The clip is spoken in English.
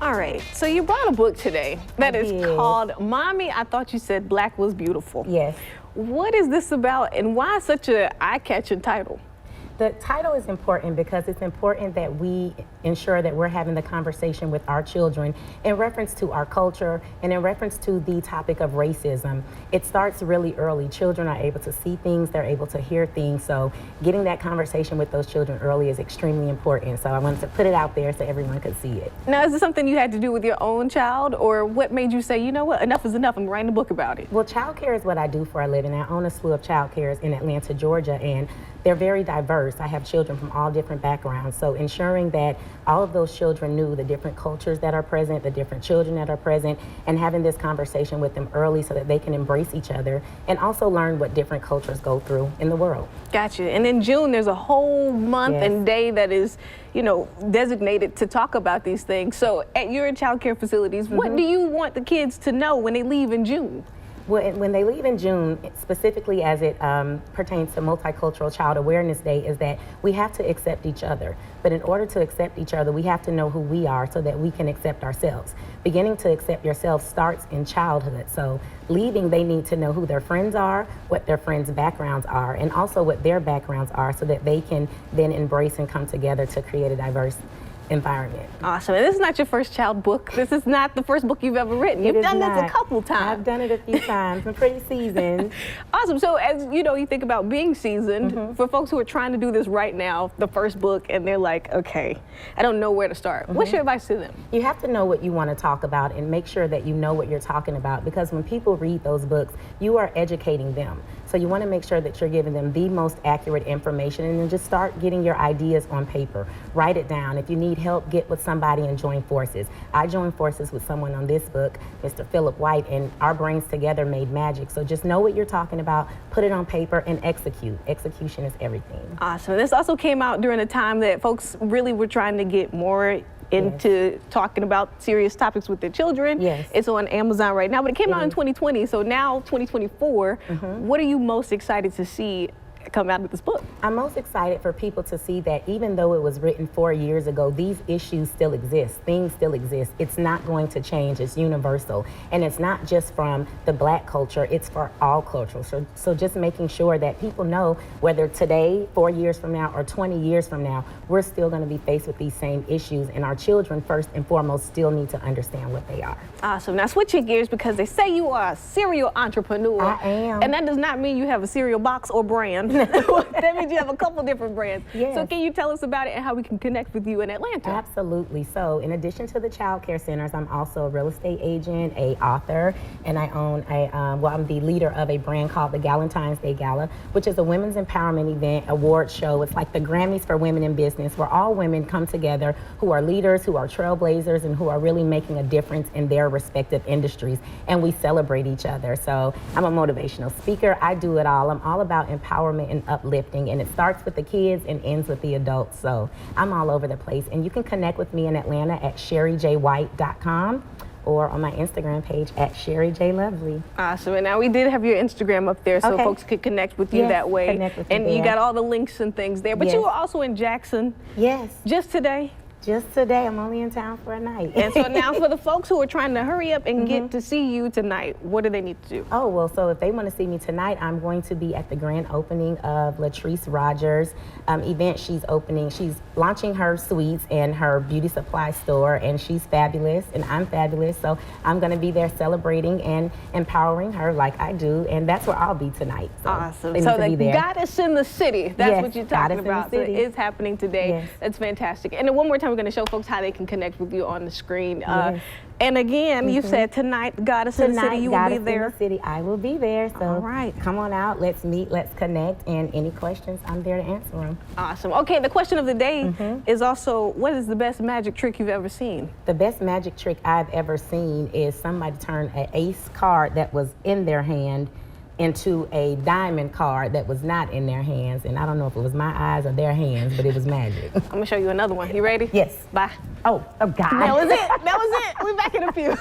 All right, so you brought a book today that is called Mommy, I Thought You Said Black Was Beautiful. Yes. What is this about and why such an eye-catching title? The title is important because it's important that we ensure that we're having the conversation with our children in reference to our culture and in reference to the topic of racism. It starts really early. Children are able to see things, they're able to hear things, so getting that conversation with those children early is extremely important. So I wanted to put it out there so everyone could see it. Now, is this something you had to do with your own child, or what made you say, you know what, enough is enough, I'm writing a book about it? Well, childcare is what I do for a living. I own a slew of childcares in Atlanta, Georgia, and they're very diverse. I have children from all different backgrounds, so ensuring that all of those children knew the different cultures that are present, the different children that are present, and having this conversation with them early so that they can embrace each other and also learn what different cultures go through in the world. Gotcha. And in June, there's a whole month and day that is, you know, designated to talk about these things. So at your child care facilities, what do you want the kids to know when they leave in June? Well, when they leave in June, specifically as it pertains to Multicultural Child Awareness Day, is that we have to accept each other. But in order to accept each other, we have to know who we are so that we can accept ourselves. Beginning to accept yourself starts in childhood. So leaving, they need to know who their friends are, what their friends' backgrounds are, and also what their backgrounds are so that they can then embrace and come together to create a diverse environment. Awesome. And this is not your first child book. This is not the first book you've ever written. You've done this a couple times. I've done it a few times. I'm pretty seasoned. Awesome. So as you know, you think about being seasoned, for folks who are trying to do this right now, the first book, and they're like, okay, I don't know where to start. What's your advice to them? You have to know what you want to talk about and make sure that you know what you're talking about, because when people read those books, you are educating them. So you want to make sure that you're giving them the most accurate information, and then just start getting your ideas on paper. Write it down. If you need help, get with somebody and join forces. I joined forces with someone on this book, Mr. Philip White, and our brains together made magic. So just know what you're talking about, put it on paper, and execute. Execution is everything. Awesome. This also came out during a time that folks really were trying to get more into talking about serious topics with their children. It's on Amazon right now, but it came out in 2020, so now 2024, what are you most excited to see come out of this book? I'm most excited for people to see that even though it was written 4 years ago, these issues still exist. Things still exist. It's not going to change. It's universal. And it's not just from the Black culture, it's for all cultures. So just making sure that people know whether today, 4 years from now, or 20 years from now, we're still going to be faced with these same issues, and our children, first and foremost, still need to understand what they are. Awesome. Now switching gears, because they say you are a serial entrepreneur. I am. And that does not mean you have a cereal box or brand. That means you have a couple different brands. So can you tell us about it and how we can connect with you in Atlanta? Absolutely. So in addition to the child care centers, I'm also a real estate agent, a author, and I own I'm the leader of a brand called the Galentine's Day Gala, which is a women's empowerment event, award show. It's like the Grammys for women in business, where all women come together who are leaders, who are trailblazers, and who are really making a difference in their respective industries, and we celebrate each other. So I'm a motivational speaker. I do it all. I'm all about empowerment and uplifting, and it starts with the kids and ends with the adults. So I'm all over the place, and you can connect with me in Atlanta at sherrijwhite.com or on my Instagram page at Sherri J Lovely. Awesome. And now we did have your Instagram up there, so folks could connect with you that way. Connect with me and there. you got all the links and things there. But you were also in Jackson. Just today. Just today. I'm only in town for a night. And so now for the folks who are trying to hurry up and get to see you tonight, what do they need to do? Oh, well, so if they want to see me tonight, I'm going to be at the grand opening of Latrice Rogers' event. She's launching her sweets and her beauty supply store, and she's fabulous, and I'm fabulous. So I'm going to be there celebrating and empowering her like I do, and that's where I'll be tonight. So awesome. So the Goddess in the City, that's what you're talking about. So it is happening today. That's fantastic. And then one more time, we're going to show folks how they can connect with you on the screen. And again, you said tonight, Goddess in the City, you will be there. In the City, I will be there. So come on out, let's meet, let's connect, and any questions, I'm there to answer them. Awesome. Okay, the question of the day is also, what is the best magic trick you've ever seen? The best magic trick I've ever seen is somebody turn an ace card that was in their hand into a diamond card that was not in their hands, and I don't know if it was my eyes or their hands, but it was magic. I'm gonna show you another one. You ready? Yes. Bye. Oh God. That was it. That was it. We're back in a few.